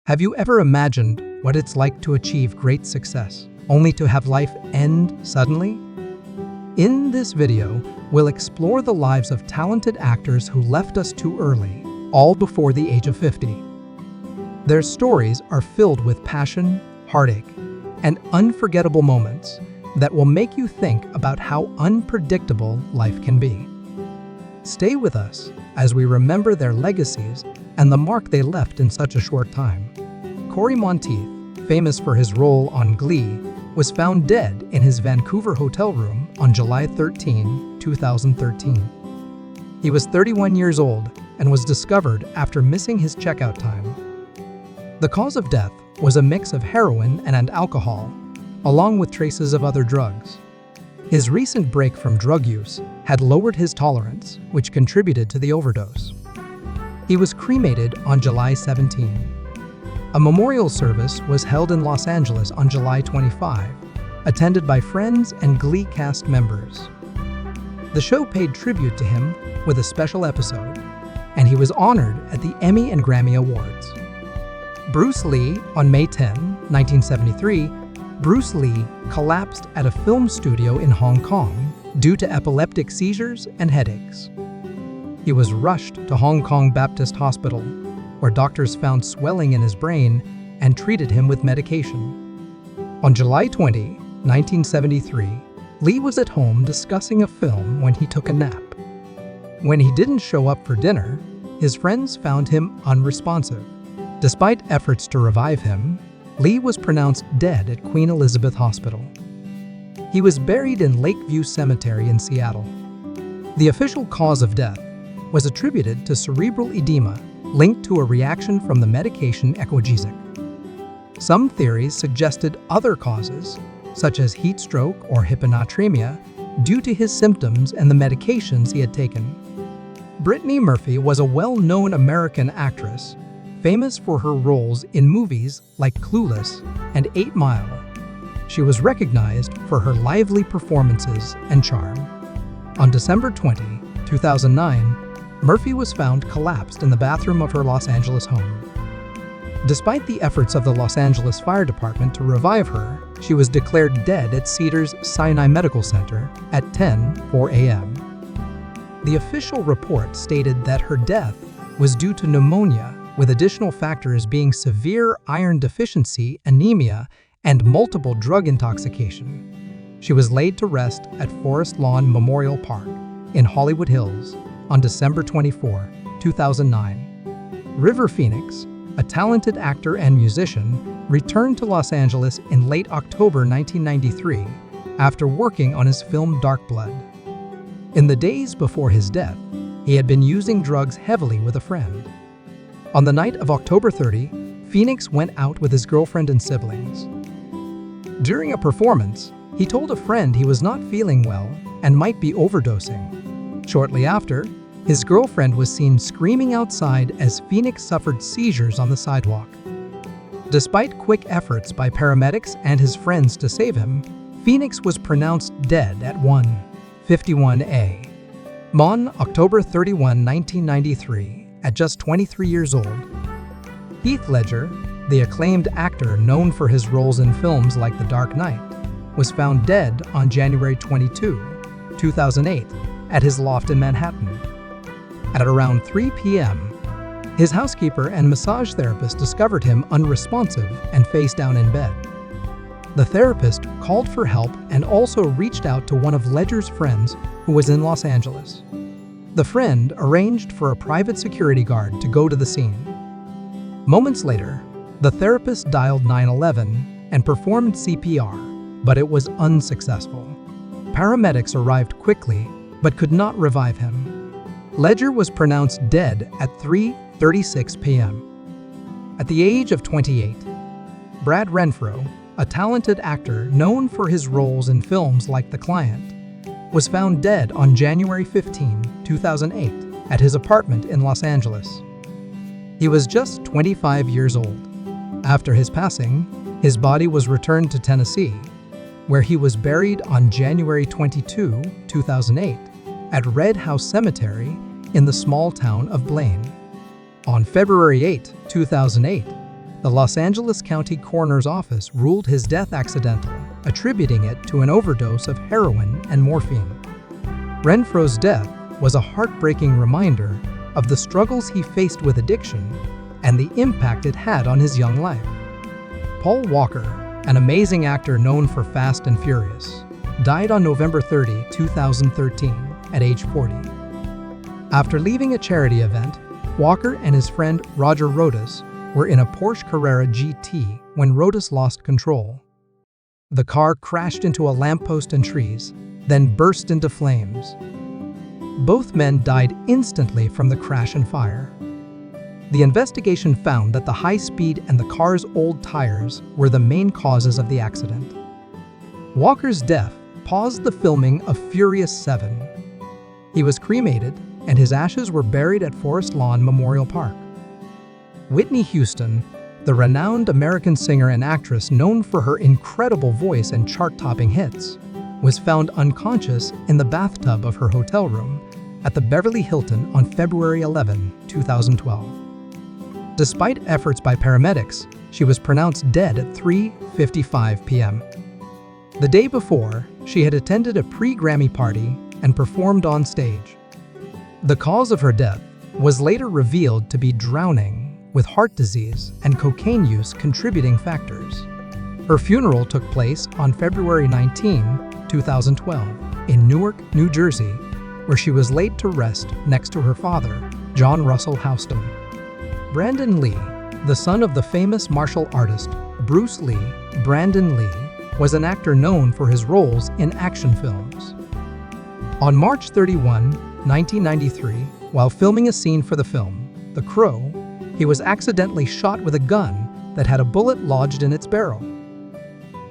Have you ever imagined what it's like to achieve great success, only to have life end suddenly? In this video, we'll explore the lives of talented actors who left us too early, all before the age of 50. Their stories are filled with passion, heartache, and unforgettable moments that will make you think about how unpredictable life can be. Stay with us as we remember their legacies and the mark they left in such a short time. Corey Monteith, famous for his role on Glee, was found dead in his Vancouver hotel room on July 13, 2013. He was 31 years old and was discovered after missing his checkout time. The cause of death was a mix of heroin and alcohol, along with traces of other drugs. His recent break from drug use had lowered his tolerance, which contributed to the overdose. He was cremated on July 17. A memorial service was held in Los Angeles on July 25, attended by friends and Glee cast members. The show paid tribute to him with a special episode, and he was honored at the Emmy and Grammy Awards. Bruce Lee, on May 10, 1973, Bruce Lee collapsed at a film studio in Hong Kong due to epileptic seizures and headaches. He was rushed to Hong Kong Baptist Hospital, where doctors found swelling in his brain and treated him with medication. On July 20, 1973, Lee was at home discussing a film when he took a nap. When he didn't show up for dinner, his friends found him unresponsive. Despite efforts to revive him, Lee was pronounced dead at Queen Elizabeth Hospital. He was buried in Lakeview Cemetery in Seattle. The official cause of death was attributed to cerebral edema linked to a reaction from the medication Equagesic. Some theories suggested other causes, such as heat stroke or hyponatremia, due to his symptoms and the medications he had taken. Brittany Murphy was a well-known American actress, famous for her roles in movies like Clueless and 8 Mile. She was recognized for her lively performances and charm. On December 20, 2009, Murphy was found collapsed in the bathroom of her Los Angeles home. Despite the efforts of the Los Angeles Fire Department to revive her, she was declared dead at Cedars Sinai Medical Center at 10:04 a.m. The official report stated that her death was due to pneumonia, with additional factors being severe iron deficiency, anemia, and multiple drug intoxication. She was laid to rest at Forest Lawn Memorial Park in Hollywood Hills on December 24, 2009. River Phoenix, a talented actor and musician, returned to Los Angeles in late October 1993 after working on his film Dark Blood. In the days before his death, he had been using drugs heavily with a friend. On the night of October 30, Phoenix went out with his girlfriend and siblings. During a performance, he told a friend he was not feeling well and might be overdosing. Shortly after, his girlfriend was seen screaming outside as Phoenix suffered seizures on the sidewalk. Despite quick efforts by paramedics and his friends to save him, Phoenix was pronounced dead at 1:51 a.m. on October 31, 1993, at just 23 years old. Heath Ledger, the acclaimed actor known for his roles in films like The Dark Knight, was found dead on January 22, 2008, at his loft in Manhattan. At around 3 p.m., his housekeeper and massage therapist discovered him unresponsive and face down in bed. The therapist called for help and also reached out to one of Ledger's friends who was in Los Angeles. The friend arranged for a private security guard to go to the scene. Moments later, the therapist dialed 911 and performed CPR, but it was unsuccessful. Paramedics arrived quickly but could not revive him. Ledger was pronounced dead at 3:36 p.m. At the age of 28, Brad Renfro, a talented actor known for his roles in films like The Client, was found dead on January 15, 2008, at his apartment in Los Angeles. He was just 25 years old. After his passing, his body was returned to Tennessee, where he was buried on January 22, 2008, at Red House Cemetery in the small town of Blaine. On February 8, 2008, The Los Angeles County Coroner's Office ruled his death accidental, attributing it to an overdose of heroin and morphine. Renfro's death was a heartbreaking reminder of the struggles he faced with addiction and the impact it had on his young life. Paul Walker, an amazing actor known for Fast and Furious, died on November 30, 2013, at age 40. After leaving a charity event, Walker and his friend Roger Rodas were in a Porsche Carrera GT when Rodas lost control. The car crashed into a lamppost and trees, then burst into flames. Both men died instantly from the crash and fire. The investigation found that the high speed and the car's old tires were the main causes of the accident. Walker's death paused the filming of Furious 7. He was cremated, and his ashes were buried at Forest Lawn Memorial Park. Whitney Houston, the renowned American singer and actress known for her incredible voice and chart-topping hits, was found unconscious in the bathtub of her hotel room at the Beverly Hilton on February 11, 2012. Despite efforts by paramedics, she was pronounced dead at 3:55 p.m. The day before, she had attended a pre-Grammy party and performed on stage. The cause of her death was later revealed to be drowning, with heart disease and cocaine use contributing factors. Her funeral took place on February 19, 2012, in Newark, New Jersey, where she was laid to rest next to her father, John Russell Houston. Brandon Lee, the son of the famous martial artist Bruce Lee, Brandon Lee was an actor known for his roles in action films. On March 31, 1993, while filming a scene for the film, The Crow, he was accidentally shot with a gun that had a bullet lodged in its barrel.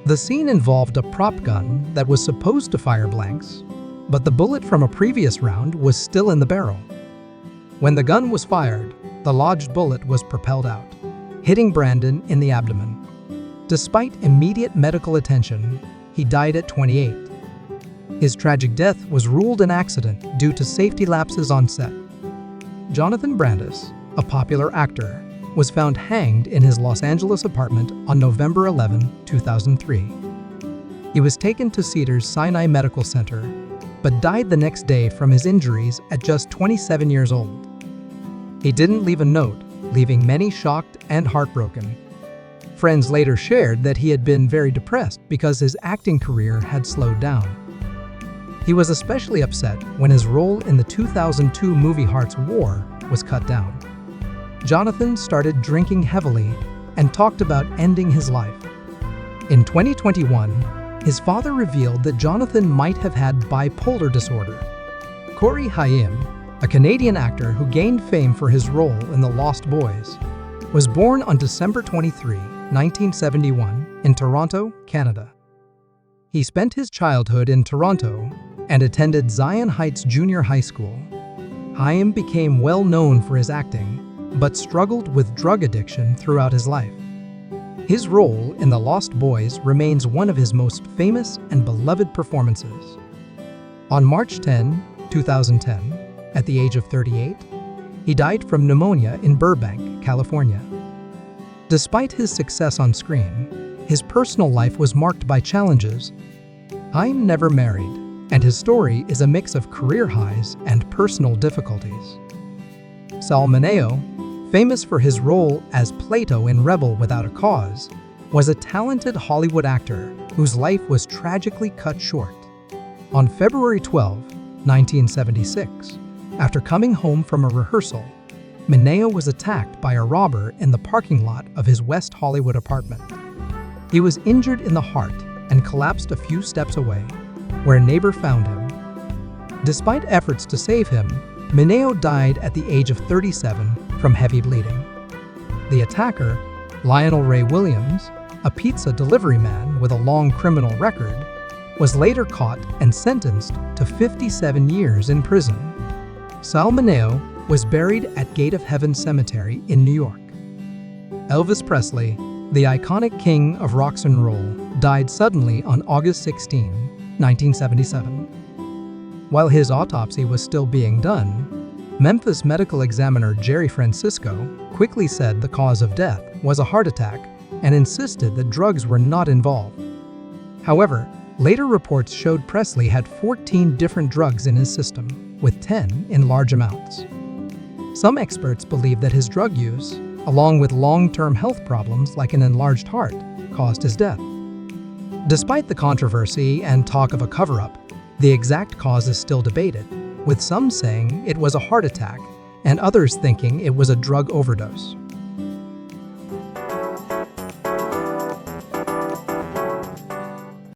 The scene involved a prop gun that was supposed to fire blanks, but the bullet from a previous round was still in the barrel. When the gun was fired, the lodged bullet was propelled out, hitting Brandon in the abdomen. Despite immediate medical attention, he died at 28. His tragic death was ruled an accident due to safety lapses on set. Jonathan Brandis, a popular actor, was found hanged in his Los Angeles apartment on November 11, 2003. He was taken to Cedars-Sinai Medical Center, but died the next day from his injuries at just 27 years old. He didn't leave a note, leaving many shocked and heartbroken. Friends later shared that he had been very depressed because his acting career had slowed down. He was especially upset when his role in the 2002 movie Hearts War was cut down. Jonathan started drinking heavily and talked about ending his life. In 2021, his father revealed that Jonathan might have had bipolar disorder. Corey Haim, a Canadian actor who gained fame for his role in The Lost Boys, was born on December 23, 1971, in Toronto, Canada. He spent his childhood in Toronto and attended Zion Heights Junior High School. Haim became well known for his acting, but struggled with drug addiction throughout his life. His role in The Lost Boys remains one of his most famous and beloved performances. On March 10, 2010, at the age of 38, he died from pneumonia in Burbank, California. Despite his success on screen, his personal life was marked by challenges. Haim never married, and his story is a mix of career highs and personal difficulties. Sal Mineo, famous for his role as Plato in Rebel Without a Cause, was a talented Hollywood actor whose life was tragically cut short. On February 12, 1976, after coming home from a rehearsal, Mineo was attacked by a robber in the parking lot of his West Hollywood apartment. He was injured in the heart and collapsed a few steps away, where a neighbor found him. Despite efforts to save him, Mineo died at the age of 37 from heavy bleeding. The attacker, Lionel Ray Williams, a pizza delivery man with a long criminal record, was later caught and sentenced to 57 years in prison. Sal Mineo was buried at Gate of Heaven Cemetery in New York. Elvis Presley, the iconic king of rock and roll, died suddenly on August 16, 1977. While his autopsy was still being done, Memphis medical examiner Jerry Francisco quickly said the cause of death was a heart attack and insisted that drugs were not involved. However, later reports showed Presley had 14 different drugs in his system, with 10 in large amounts. Some experts believe that his drug use, along with long-term health problems like an enlarged heart, caused his death. Despite the controversy and talk of a cover-up, the exact cause is still debated, with some saying it was a heart attack and others thinking it was a drug overdose.